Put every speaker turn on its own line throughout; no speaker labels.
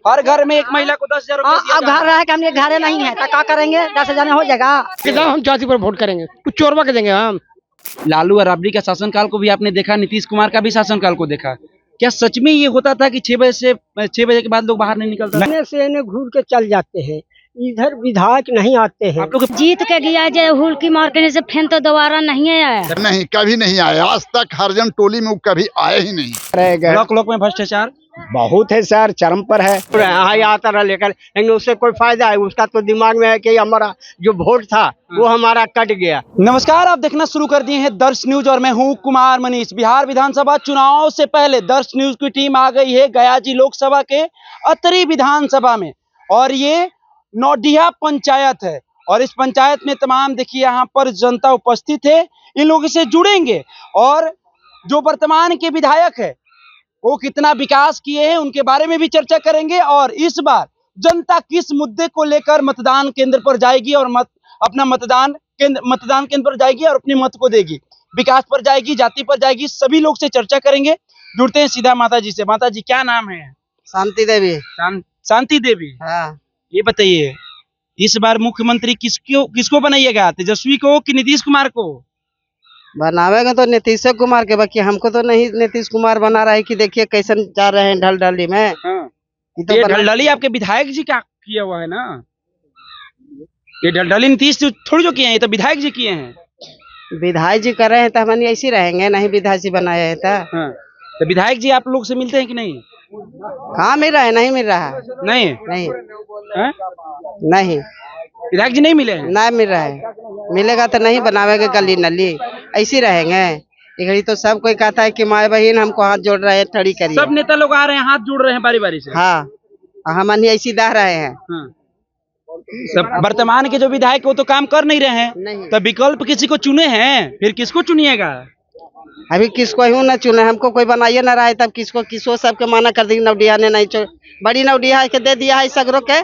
हर घर में एक महिला को 10,000 रुपया दिया
अब घर रहे कि हम ये घरे नहीं है तो क्या करेंगे? 10,000 में हो जाएगा?
कितना हम चाची पर वोट करेंगे? कुछ चोरवा के देंगे हम।
लालू और राबड़ी का शासनकाल को भी आपने देखा, नीतीश कुमार का भी शासनकाल को देखा। क्या सच में ये होता था कि 6 बजे के बाद लोग बाहर नहीं निकलते?
से घूर के चल जाते हैं, इधर विधायक नहीं आते हैं।
आप लोग
जीत के गया जे हुल की मारने से फिर तो दोबारा नहीं आया।
नहीं, कभी नहीं आए आज तक। हरजन टोली में वो कभी आए ही नहीं।
ब्लॉक में भ्रष्टाचार
बहुत है सर, चरम पर है। आता रहा लेकर, लेकिन उससे कोई फायदा है? उसका तो दिमाग में है कि हमारा जो वोट था वो हमारा कट गया।
नमस्कार, आप देखना शुरू कर दिए हैं दर्श न्यूज और मैं हूं कुमार मनीष। बिहार विधानसभा चुनाव से पहले दर्श न्यूज की टीम आ गई है गयाजी लोकसभा के अतरी विधानसभा में, और ये नौडिया पंचायत है। और इस पंचायत में तमाम देखिए यहाँ पर जनता उपस्थित है। इन लोगों से जुड़ेंगे और जो वर्तमान के विधायक है वो कितना विकास किए हैं उनके बारे में भी चर्चा करेंगे। और इस बार जनता किस मुद्दे को लेकर मतदान केंद्र पर जाएगी और अपना मतदान केंद्र पर जाएगी और अपने मत को देगी। विकास पर जाएगी, जाति पर जाएगी, सभी लोग से चर्चा करेंगे। जुड़ते हैं सीधा माता जी से। माता जी, क्या नाम है?
शांति देवी।
शांति देवी।
हाँ।
ये बताइए, इस बार मुख्यमंत्री किसको बनाइएगा? तेजस्वी को कि नीतीश कुमार को?
बनावेगा तो नीतीश कुमार के, बाकी हमको तो नहीं नीतीश कुमार बना रहा है कि देखिए कैसे जा रहे हैं ढलढली में।
हाँ।
तो
ये ढलढली आपके विधायक जी का किया हुआ है ना? ये ढलढली नीतीश थोड़ी जो किए हैं, ये तो विधायक जी किए हैं।
विधायक जी कर रहे हैं तो हम ऐसे रहेंगे, नहीं विधायक जी बनाए हैं
हाँ। तो विधायक जी आप लोग से मिलते हैं कि नहीं?
हाँ मिल रहा है, नहीं मिल रहा है।
नहीं
नहीं
हाँ?
नहीं
विधायक जी नहीं मिले हैं?
नहीं मिल रहा है। मिलेगा तो नहीं बनावेगा गली नली, ऐसे रहेंगे। घड़ी तो सब कोई कहता है कि माए बहन हमको हाथ जोड़ रहे हैं, ठड़ी करिए।
सब नेता लोग आ रहे हैं, हाथ जोड़ रहे हैं बारी बारी से।
हाँ, हम ऐसे दह रहे हैं।
हाँ। सब वर्तमान के जो विधायक वो तो काम कर नहीं रहे हैं,
नहीं।
तो विकल्प किसी को चुने हैं, फिर किसको चुनिएगा?
अभी किसको यूँ न चुने, हमको कोई बनाइए न रहा है, तब किसको सबके माना कर दी। नवडिया ने नहीं बड़ी नवडिया के दे दिया है सगरों के,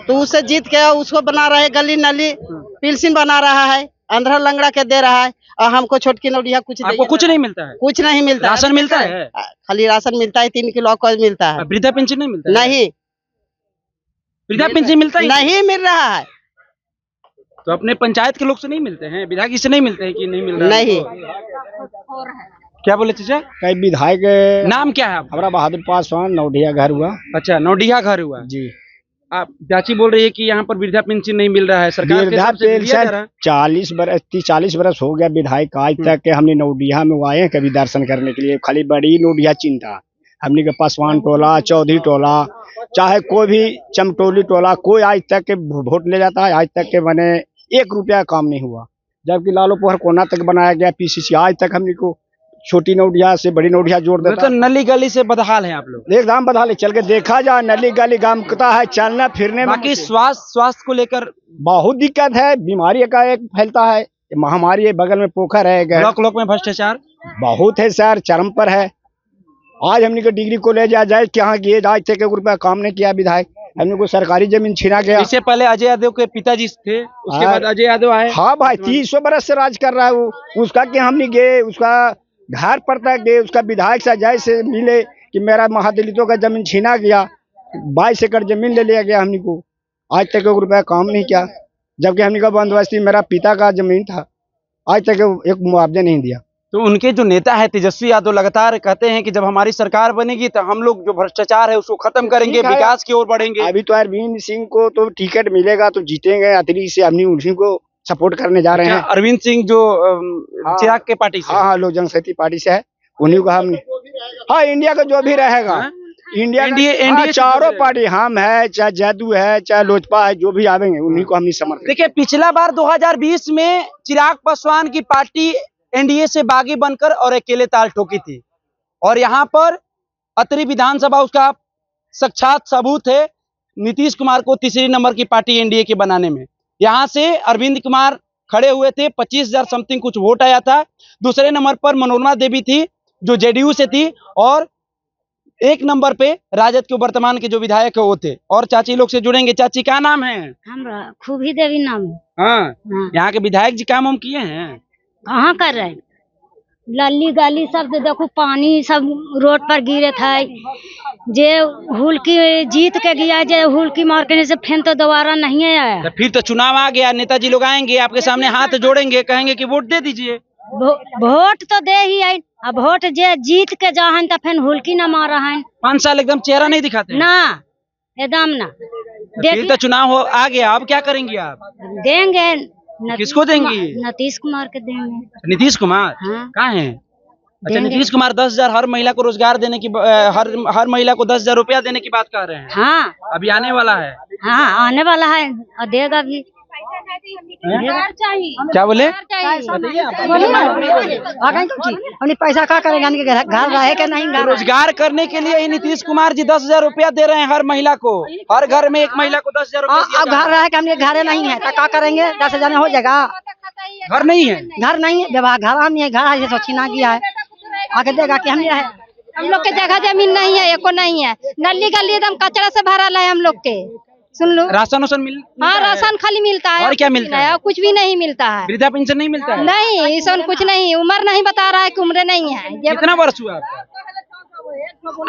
तो उससे जीत के उसको बना रहे गली नली, पिलसिन बना रहा है, अंधरा लंगड़ा के दे रहा है। और हमको छोटकी नवडिया
आपको कुछ नहीं मिलता है?
कुछ नहीं मिलता।
राशन मिलता है?
खाली राशन मिलता है, 3 किलो का मिलता है।
वृद्धा पेंशन नहीं मिलता?
नहीं,
वृद्धा पेंशन मिलता है?
नहीं मिल रहा है।
तो अपने पंचायत के लोग से नहीं मिलते हैं? विधायक से नहीं मिलते हैं कि नहीं मिल रहा है?
नहीं।
क्या बोले चाचा?
कई विधायक
नाम क्या है?
हमारा बहादुर पासवान, नवडिया घर हुआ।
अच्छा, नौडिया घर हुआ जी। आप चाची बोल रही है कि यहाँ पर वृद्धा पेंशन नहीं मिल रहा है सरकार के तरफ से दिया जा रहा है।
40 बरस हो गया विधायक आज तक के हमने नौडिया में आए हैं कभी दर्शन करने के लिए। खाली बड़ी नौडिया चिंता हमने के पासवान टोला, चौधरी टोला, चाहे कोई भी चमटोली टोला, कोई आज तक के वोट ले जाता है। आज तक के बने 1 रुपया काम नहीं हुआ, जबकि लालू पोहर कोना तक बनाया गया पीसीसी। आज तक हमने को छोटी नौडिया से बड़ी नौडिया जोड़ देता।
तो नली गली से बदहाल है आप लोग?
एकदम बदहाल है, चल के देखा जाए नली गली गामकता है, चलना फिरने में।
बाकी स्वास्थ्य को लेकर
बहुत दिक्कत है, बीमारी का एक फैलता है, महामारी है, बगल में पोखर है।
ब्लॉक में भ्रष्टाचार
बहुत है सर, चरम पर है। आज हमने को डिग्री कॉलेज जाए क्या किए, आज तक 1 रुपया काम नहीं किया विधायक। हमने को सरकारी जमीन छीना गया।
इससे पहले अजय यादव के पिताजी थे, उसके बाद अजय यादव आए।
हाँ भाई, 300 बरस से राज कर रहा है वो। उसका क्या हमने गए, उसका घर पर तक गए, उसका विधायक से जय से मिले कि मेरा महादलितों का जमीन छीना गया, 22 एकड़ जमीन ले लिया गया हमने को। आज तक 1 रुपया काम नहीं किया, जबकि हमने का बंदोबस्ती मेरा पिता का जमीन था, आज तक एक मुआवजा नहीं दिया।
तो उनके जो नेता है तेजस्वी यादव लगातार कहते हैं कि जब हमारी सरकार बनेगी तो हम लोग जो भ्रष्टाचार है उसको खत्म करेंगे, विकास की ओर बढ़ेंगे।
अभी तो अरविंद सिंह को तो टिकट मिलेगा तो जीतेंगे, अतरी से हमने उन्हीं को सपोर्ट करने जा रहे हैं।
अरविंद सिंह जो चिराग के पार्टी से?
हाँ, लोक जनशक्ति पार्टी से है, उन्हीं को हमने। हाँ, इंडिया का जो भी रहेगा, इंडिया चारों पार्टी, हम है चाहे जदयू है चाहे लोजपा है, जो भी आवेंगे उन्हीं को हमने समर्थन।
देखिए, पिछला बार 2020 में चिराग पासवान की पार्टी एनडीए से बागी बनकर और अकेले ताल ठोकी थी, और यहाँ पर अतरी विधानसभा उसका साक्षात सबूत है। नीतीश कुमार को 3री नंबर की पार्टी एनडीए के बनाने में यहाँ से अरविंद कुमार खड़े हुए थे, 25,000 समथिंग कुछ वोट आया था। दूसरे नंबर पर मनोरमा देवी थी जो जेडीयू से थी, और 1 नंबर पे राजद के वर्तमान के जो विधायक है वो थे। और चाची लोग से जुड़ेंगे। चाची, क्या नाम है?
हमरा खूबी देवी नाम है।
हाँ। यहाँ के विधायक जी काम हम किए हैं?
कहाँ कर रहे हैं? लल्ली गली सब तो देखो पानी सब रोड पर गिरे थे। जे हुल्की जीत के गया, जे हुल्की मार के से फिर तो दोबारा नहीं आया।
तो फिर तो चुनाव आ गया, नेताजी लोग आएंगे आपके सामने हाथ जोड़ेंगे, कहेंगे कि वोट दे दीजिए।
वोट तो दे ही आई, अब वोट जे जीत के जा तो फिर हुल्की न मारा है।
5 साल एकदम चेहरा नहीं दिखाते
ना एकदम ना।
फिर तो चुनाव आ गया, अब क्या करेंगी आप?
देंगे।
किसको देंगी?
नीतीश कुमार के देंगे।
नीतीश कुमार
हाँ।
कहाँ है? अच्छा, नीतीश कुमार 10,000 हर महिला को रोजगार देने की, हर महिला को 10,000 रुपया देने की बात कर रहे हैं।
हाँ
अभी आने वाला है।
हाँ आने वाला है और देगा भी।
क्या बोले?
हमने पैसा क्या करेंगे, घर रहे के नहीं। घर
रोजगार करने के लिए ही नीतीश कुमार जी 10,000 रुपया दे रहे हैं हर महिला को। हर घर में एक महिला को 10,000 रुपया।
अब घर रहे के हमने घर नहीं है तो क्या करेंगे? 10,000 हो जाएगा।
घर नहीं है,
घर नहीं है, व्यवहार घर नहीं है, घर है तो छीना गया है, आके देगा कि हमने रहे।
हम लोग के जगह जमीन नहीं है, एको नहीं है। नली गली एकदम कचरा से भरा है हम लोग के। सुन लो,
राशन
हाँ राशन खाली मिलता है।
और क्या मिलता है?
कुछ भी नहीं मिलता है।
वृद्धा पेंशन नहीं मिलता है?
नहीं, ऐसा कुछ नहीं। उम्र नहीं बता रहा है कि उम्र नहीं है।
कितना वर्ष हुआ आपका?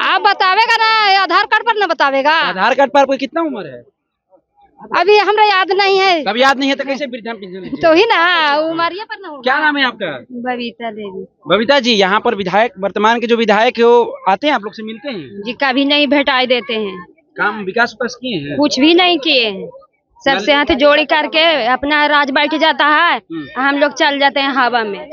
आप बतावेगा ना, आधार कार्ड पर ना बतावेगा।
आधार कार्ड पर आपकी कितना उम्र है?
अभी हमरा याद नहीं है।
तब याद नहीं है तो कैसे वृद्धा पेंशन?
तो ही ना उमरिया पर ना होगा।
क्या नाम है आपका?
बबीता देवी।
बबीता जी, यहाँ पर विधायक, वर्तमान के जो विधायक है वो आते हैं, आप लोग से मिलते हैं?
जी कभी नहीं भेटाई देते हैं।
काम विकास विकास किए हैं?
कुछ भी नहीं किए हैं। सबसे हाथ जोड़ी करके अपना राज बैठ जाता है, हम लोग चल जाते हैं हवा में।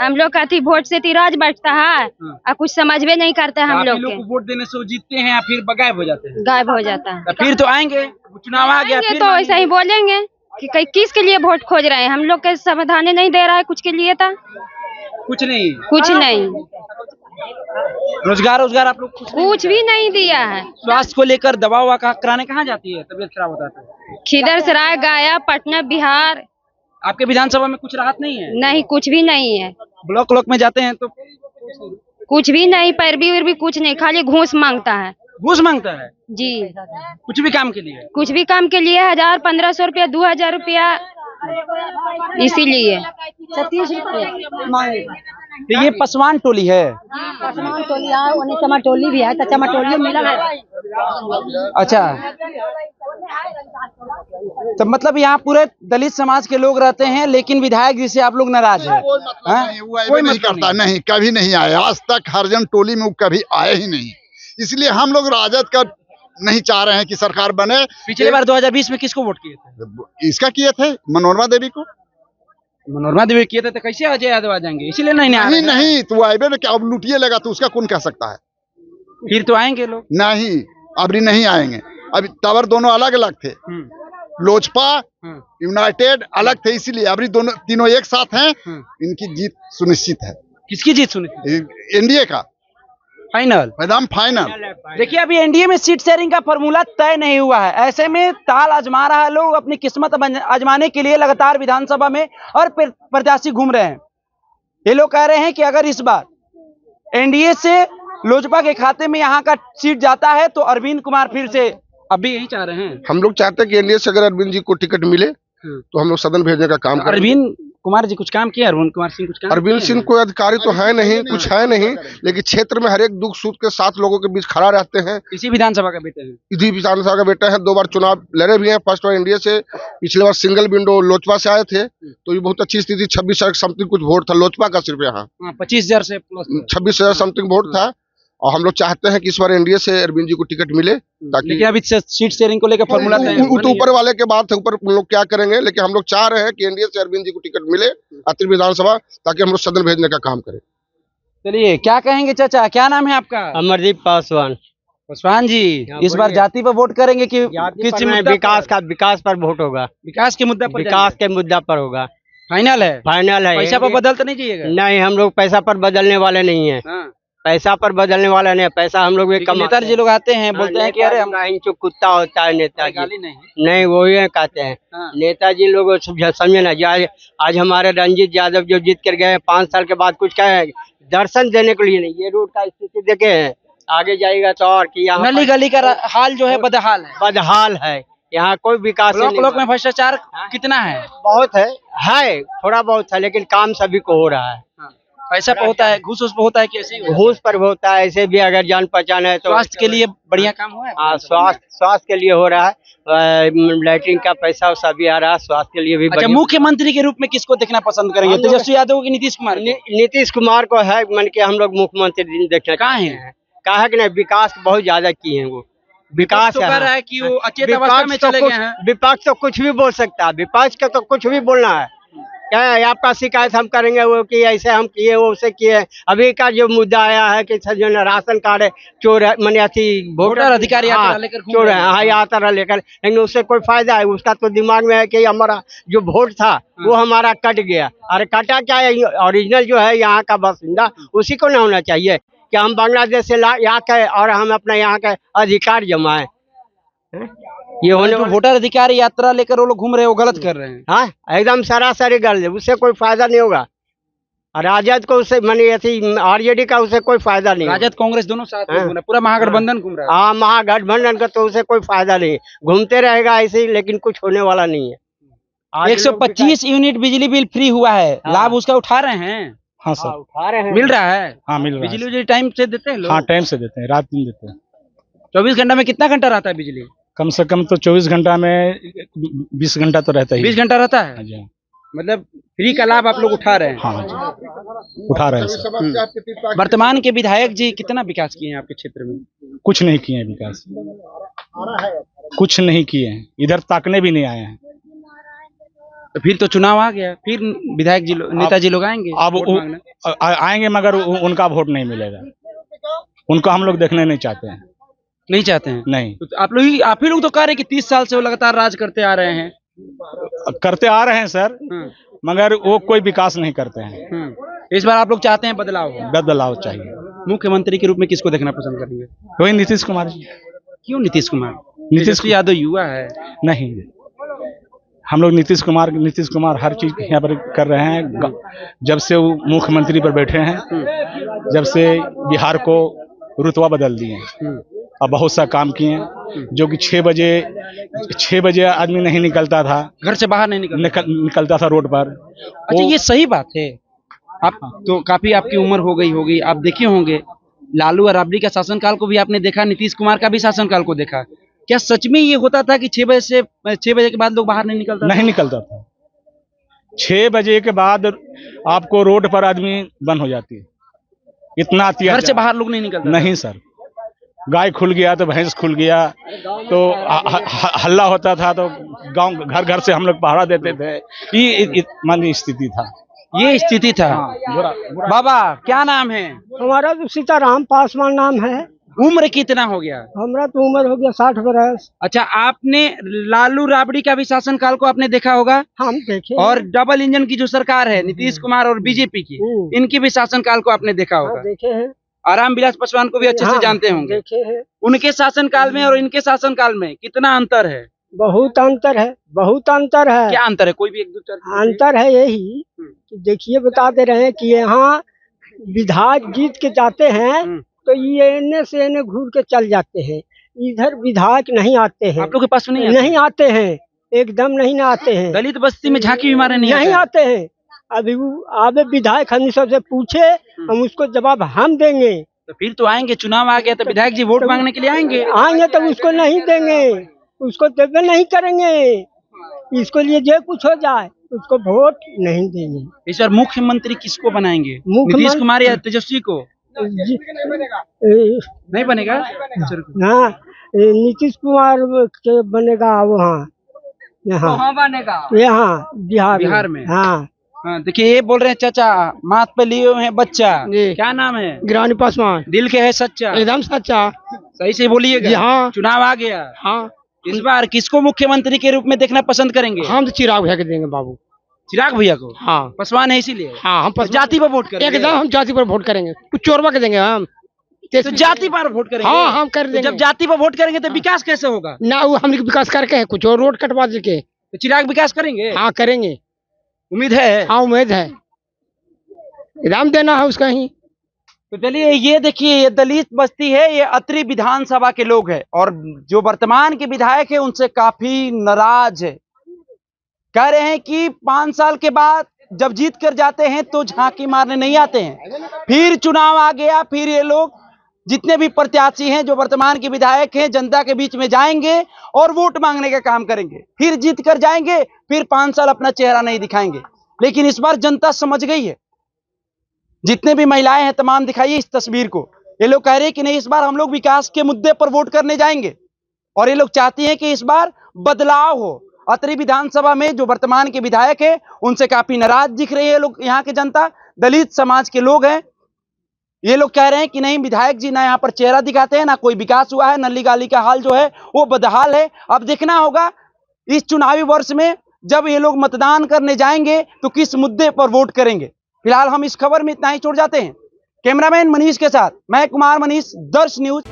हम लोग का वोट से राज बैठता है और कुछ समझ में नहीं करते। हम लोग के
वोट देने से वो जीतते हैं फिर गायब हो जाते हैं।
गायब हो जाता है।
फिर तो आएंगे, चुनाव आ गया फिर
तो ऐसा ही बोलेंगे कि किसके लिए वोट खोज रहे हैं। हम लोग के समाधान नहीं दे रहा है कुछ के लिए था।
कुछ नहीं,
कुछ नहीं।
रोजगार आप लोग
कुछ भी नहीं दिया है।
स्वास्थ्य को लेकर दवा ववा कराने कहाँ जाती है? तबीयत खराब होता है
खिदरसराय, गया, पटना, बिहार।
आपके विधानसभा में कुछ राहत नहीं है?
नहीं, कुछ भी नहीं है।
ब्लॉक में जाते हैं तो
कुछ भी नहीं, पैरवी उर्वी कुछ नहीं, खाली घूस मांगता है।
घूस मांगता है
जी?
कुछ भी काम के लिए?
कुछ भी काम के लिए 1000, 1500 रुपया, 2000 रुपया, इसीलिए
36 रुपये मांगे।
तो ये पसवान टोली है?
पसवान टोली है, उन्हें चमाटोली भी है, तो चमाटोली मिला है।
अच्छा, तो मतलब यहाँ पूरे दलित समाज के लोग रहते हैं, लेकिन विधायक जी से आप लोग नाराज हैं?
कोई नहीं करता, नहीं कभी नहीं आया आज तक। हरजन टोली में वो कभी आए ही नहीं। इसलिए हम लोग राजद का नहीं चाह रहे हैं कि सरकार बने।
पिछले बार 2020 में किसको वोट किए थे?
इसका किए थे मनोरमा देवी को।
मनोरमा देवी किए थे तो कैसे अजय यादव आ जाएंगे? इसीलिए नहीं
तो वो आए ना, क्या अब लुटिए लगा तो उसका कौन कह सकता है?
फिर तो आएंगे लोग।
नहीं, अभी नहीं आएंगे। अभी तवर दोनों अलग अलग थे। लोजपा यूनाइटेड अलग थे, इसीलिए अभी दोनों तीनों एक साथ हैं। इनकी जीत सुनिश्चित है।
किसकी जीत सुनिश्चित?
एनडीए का
फाइनल,
एकदम फाइनल।
देखिए अभी एनडीए में सीट शेयरिंग का फॉर्मूला तय नहीं हुआ है। ऐसे में ताल आजमा रहा है, लोग अपनी किस्मत आजमाने के लिए लगातार विधानसभा में और प्रत्याशी घूम रहे हैं। ये लोग कह रहे हैं कि अगर इस बार एनडीए से लोजपा के खाते में यहाँ का सीट जाता है तो अरविंद कुमार फिर से, अभी यही चाह रहे हैं।
हम लोग चाहते हैं कि एनडीए से अगर अरविंद जी को टिकट मिले तो हम लोग सदन भेजने का काम करें।
अरविंद कुमार जी कुछ काम किया? अरविंद कुमार सिंह कुछ काम?
अरविंद सिंह कोई अधिकारी तो है नहीं, कुछ है नहीं, लेकिन क्षेत्र में हर एक दुख सुख के साथ लोगों के बीच खड़ा रहते हैं।
इसी विधानसभा का बेटे हैं?
इसी विधानसभा का बेटा है। 2 बार चुनाव लड़े भी हैं। फर्स्ट बार एनडीए से, पिछले बार सिंगल विंडो लोजपा से आए थे, तो ये बहुत अच्छी स्थिति। 26,000 समथिंग कुछ वोट था लोजपा का सिर्फ यहाँ।
25,000 से प्लस
26,000 समथिंग वोट था। और हम लोग चाहते हैं कि इस बार एनडीए से अरविंद जी को टिकट मिले, ताकि
लेकिन अभी सीट शेयरिंग को लेकर फॉर्मूला
ऊपर वाले के बात है, ऊपर लोग क्या करेंगे, लेकिन हम लोग चाह रहे हैं कि एनडीए से अरविंद जी को टिकट मिले अतिरिक्त विधानसभा, ताकि हम लोग सदन भेजने का काम करें।
चलिए, क्या कहेंगे चाचा? क्या नाम है आपका?
अमरदीप पासवान।
पासवान जी, इस बार जाति पर वोट करेंगे कि किस मुद्दा?
विकास पर वोट होगा।
विकास के मुद्दा पर?
विकास के मुद्दा पर होगा।
फाइनल है?
फाइनल है।
पैसा पर बदल तो नहीं जाइएगा?
नहीं, हम लोग पैसा पर बदलने वाले नहीं है। पैसा पर बदलने वाला नहीं है। पैसा हम लोग
नेताजी जी लोग आते हैं, बोलते हैं कि अरे हम
जो कुत्ता होता है नेताजी,
नहीं
वही कहते हैं। नेताजी लोग समझे ना, आज हमारे रंजीत यादव जो जीत कर गए 5 साल के बाद कुछ कहे दर्शन देने के लिए नहीं। ये रोड का स्थिति देखे हैं, आगे जाएगा तो और कि यहाँ
नली गली का हाल जो है
बदहाल है। यहाँ कोई विकास
ब्लॉक में भ्रष्टाचार कितना है?
बहुत है, थोड़ा बहुत है, लेकिन काम सभी को हो रहा है।
पैसा पे होता है, घूस उस पे होता है, कैसे ही होता है?
घूस पर भी होता है, ऐसे भी अगर जान पहचान है तो
स्वास्थ्य के लिए बढ़िया काम हुआ है?
हाँ, स्वास्थ्य के लिए हो रहा है। लैट्रिन का पैसा वैसा भी आ रहा है, स्वास्थ्य के लिए भी
अच्छा,
बढ़िया।
मुख्यमंत्री के रूप में किसको देखना पसंद करेंगे,
हम लोग-
तेजस्वी यादव की नीतीश कुमार को?
नीतीश कुमार को है मन के हम लोग मुख्यमंत्री देखना
कहाँ
चाहते
हैं?
कहा कि नहीं, विकास बहुत ज्यादा किए हैं वो। विकास
तो कह रहा है कि वो अचेत अवस्था में चले गए हैं।
विपक्ष तो कुछ भी बोल सकता है, विपक्ष का तो कुछ भी बोलना है। क्या है, आपका शिकायत हम करेंगे वो कि ऐसे हम किए वो उसे किए। अभी का जो मुद्दा आया है कि जो है राशन कार्ड चोर है, माने अथी
वोटर अधिकार यात्रा
हाँ,
लेकर घूम
चोर
रहे
है,
हैं।
हाँ यात्रा लेकर, लेकिन उससे कोई फायदा है? उसका तो दिमाग में है कि हमारा जो वोट था वो हमारा कट गया। अरे कटा क्या है, ओरिजिनल जो है यहाँ का बासिंदा उसी को ना होना चाहिए कि हम बांग्लादेश से यहाँ के और हम अपने यहाँ के अधिकार जमाएं। ये होने
जो वोटर अधिकार यात्रा लेकर वो लोग घूम रहे हैं, वो गलत कर रहे हैं।
हाँ, एकदम सरासरी गलत है, उससे कोई फायदा नहीं होगा। और राजद को उससे मानी ऐसी आरजेडी का उससे कोई फायदा नहीं होगा।
राजद कांग्रेस दोनों साथ में घूम रहे हैं, पूरा महागठबंधन घूम रहा है।
हाँ, महागठबंधन का तो उसे कोई फायदा नहीं, घूमते रहेगा ऐसे ही, लेकिन कुछ होने वाला नहीं है। आज लोग
125 यूनिट बिजली बिल फ्री हुआ है,
हाँ।
लाभ उसका उठा रहे हैं?
हाँ
हाँ,
सर,
उठा रहे हैं।
मिल रहा है?
हाँ मिल रहा
बिजली
है।
उजली टाइम से देते हैं लोग?
हाँ टाइम से देते हैं, रात दिन देते हैं।
24 घंटा में कितना घंटा रहता है बिजली?
कम से कम तो 24 घंटा में 20 घंटा तो रहता ही
20 घंटा रहता है?
हाँ जी, हाँ।
मतलब फ्री का लाभ आप लोग उठा रहे हैं?
हाँ जी, उठा रहे हैं सर।
वर्तमान के विधायक जी कितना विकास किए हैं आपके क्षेत्र में?
कुछ नहीं किए हैं विकास, कुछ नहीं किए हैं, इधर ताकने भी नहीं आए हैं।
तो फिर तो चुनाव आ गया, फिर विधायक जी नेताजी लोग आएंगे
अब
वोट मांगने।
आएंगे मगर उनका वोट नहीं मिलेगा, उनको हम लोग देखने नहीं चाहते हैं।
नहीं चाहते हैं?
नहीं,
तो आप ही लोग तो कह रहे हैं कि 30 साल से वो लगातार राज करते आ रहे हैं।
करते आ रहे हैं सर, मगर वो कोई विकास नहीं करते हैं।
इस बार आप लोग चाहते हैं बदलाव हो?
बदलाव चाहिए।
मुख्यमंत्री के रूप में किसको देखना पसंद करेंगे?
वही नीतीश कुमार जी।
क्यों नीतीश कुमार?
नीतीश
तेजस्वी यादव युवा है।
नहीं, हम लोग नीतीश कुमार हर चीज यहाँ पर कर रहे हैं। जब से वो मुख्यमंत्री पर बैठे हैं, जब से बिहार को रुतबा बदल दिए हैं और बहुत सा काम किए हैं। जो कि 6 बजे आदमी नहीं निकलता था,
घर से बाहर नहीं
निकलता था रोड पर।
अच्छा, ये सही बात है। आप तो काफी आपकी उम्र हो गई होगी, आप देखे होंगे लालू और राबड़ी का शासनकाल को भी आपने देखा, नीतीश कुमार का भी शासनकाल को देखा। क्या सच में ये होता था कि 6 बजे के बाद लोग बाहर नहीं निकलता?
नहीं निकलता था। 6 बजे के बाद आपको रोड पर आदमी बंद हो जाती है। इतना अत्याचार।
घर से बाहर लोग नहीं निकलते?
नहीं सर, गाय खुल गया तो भैंस खुल गया तो हल्ला होता था, तो गांव घर घर से हम लोग पहरा देते थे। ये मानी स्थिति था,
ये स्थिति था। बाबा क्या नाम है?
हमारा तो सीताराम पासवान नाम है।
उम्र कितना हो गया?
हमारा तो उम्र हो गया 60 बरस।
अच्छा, आपने लालू राबड़ी का भी शासनकाल को आपने देखा होगा?
हम देखे
और डबल इंजन की जो सरकार है नीतीश कुमार और बीजेपी की, इनकी भी शासनकाल को आपने देखा होगा?
देखे हैं।
आराम विलास पासवान को भी अच्छे से जानते होंगे।
देखे हैं।
उनके शासनकाल में और इनके शासनकाल में कितना अंतर है?
बहुत अंतर है, बहुत अंतर है।
क्या अंतर है? कोई भी एक दो
अंतर है यही कि देखिए बता दे रहे हैं कि यहाँ विधायक जीत के जाते हैं तो ये एने से एने घूर के चल जाते हैं, इधर विधायक नहीं आते हैं।
आप लोग के पास में नहीं
आते हैं, एकदम नहीं ना आते हैं।
दलित बस्ती में झांकी भी मारे
नहीं आते हैं। अभी आवे विधायक हम सबसे पूछे, हम उसको जवाब हम देंगे।
तो फिर तो आएंगे, चुनाव आ गया तो विधायक जी वोट मांगने के लिए आएंगे
तो उसको नहीं देंगे, उसको देवे नहीं करेंगे। इसको लिए जो कुछ हो जाए उसको वोट नहीं देंगे।
इस बार मुख्यमंत्री किसको बनाएंगे?
मुख्यमंत्री-
नीतीश कुमार या तेजस्वी को? नहीं बनेगा?
हाँ, नीतीश कुमार के बनेगा वहाँ, यहाँ
बनेगा
यहाँ बिहार में। हाँ,
देखिए ये बोल रहे हैं चाचा माथ पे लिए हुए हैं बच्चा, क्या नाम है?
गिरानी पासवान।
दिल के है सच्चा?
एकदम सच्चा।
सही से बोलिएगा।
हाँ,
चुनाव आ गया।
हाँ,
इस बार किसको मुख्यमंत्री के रूप में देखना पसंद करेंगे?
हम तो चिराग भैया के देंगे बाबू।
चिराग भैया को?
हाँ,
पासवान है इसीलिए?
हाँ, हम
जाति पर वोट करेंगे?
एकदम हम जाति पर वोट करेंगे। कुछ चोरवा के देंगे हम।
तो जाति पर वोट करेंगे?
हाँ, हम कर देंगे।
जब जाति पर वोट करेंगे तो विकास कैसे होगा?
ना वो हम विकास करके है कुछ और रोड कटवा देके।
तो चिराग विकास करेंगे?
हाँ करेंगे,
उम्मीद है।
हाँ उम्मीद है, इनाम देना है उसका ही।
तो चलिए ये देखिए, ये दलित बस्ती है, ये अतरी विधानसभा के लोग हैं और जो वर्तमान के विधायक है उनसे काफी नाराज है। कह रहे हैं कि 5 साल के बाद जब जीत कर जाते हैं तो झांकी मारने नहीं आते हैं। फिर चुनाव आ गया, फिर ये लोग जितने भी प्रत्याशी हैं जो वर्तमान के विधायक हैं जनता के बीच में जाएंगे और वोट मांगने का काम करेंगे। फिर जीत कर जाएंगे, फिर 5 साल अपना चेहरा नहीं दिखाएंगे। लेकिन इस बार जनता समझ गई है। जितने भी महिलाएं हैं तमाम दिखाइए इस तस्वीर को। ये लोग कह रहे हैं कि नहीं, इस बार हम लोग विकास के मुद्दे पर वोट करने जाएंगे और ये लोग चाहती हैं कि इस बार बदलाव हो। अतरी विधानसभा में जो वर्तमान के विधायक है उनसे काफी नाराज दिख रही है लोग, यहाँ की जनता। दलित समाज के लोग हैं, ये लोग कह रहे हैं कि नहीं, विधायक जी ना यहाँ पर चेहरा दिखाते हैं, ना कोई विकास हुआ है, नली गाली का हाल जो है वो बदहाल है। अब देखना होगा इस चुनावी वर्ष में जब ये लोग मतदान करने जाएंगे तो किस मुद्दे पर वोट करेंगे। फिलहाल हम इस खबर में इतना ही छोड़ जाते हैं। कैमरामैन मनीष के साथ मैं कुमार मनीष, दर्श न्यूज।